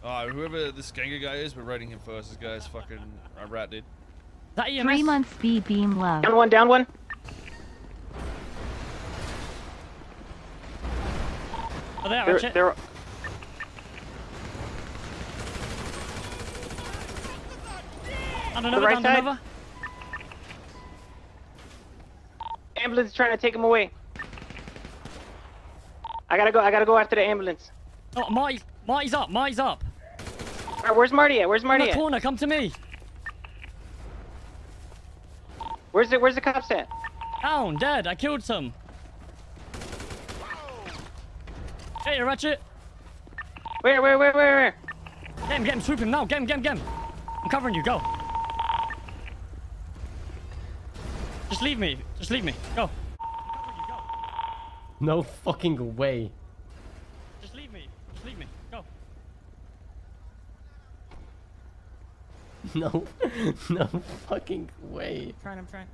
Whoever this Gengar guy is, we're raiding him first. This guy's fucking a rat, dude. That EMS? 3 months B beam love. Down one, down one. Oh, there, Ratchet. They're... Down another, right down side. another. Ambulance is trying to take him away. I gotta go after the ambulance. Oh, Marty's up, Marty's up. Alright, where's Marty at? Where's In Marty the at? corner, come to me. Where's the cops at? Down, dead, I killed some. Hey, Ratchet. Where? Get him, swoop him now, get him. I'm covering you, go. Just leave me, go. No fucking way. Just leave me, go. No fucking way. I'm trying.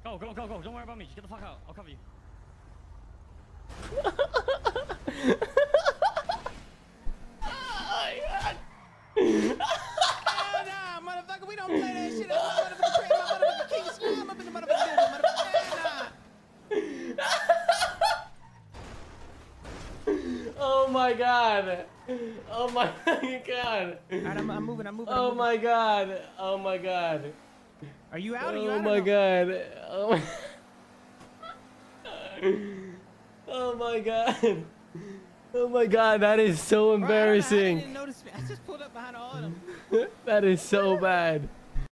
Go, don't worry about me, just get the fuck out, I'll cover you. Nah, motherfucker, we don't play that shit. I'm motherfucking King Swam up in the motherfucking building, motherfucker. Oh my god. Oh my god. Alright, I'm moving. Oh my god. Are you out? Are you Oh out? my god. Oh my god. Oh my god, that is so embarrassing. I didn't notice me. I just pulled up behind all of them. That is so bad.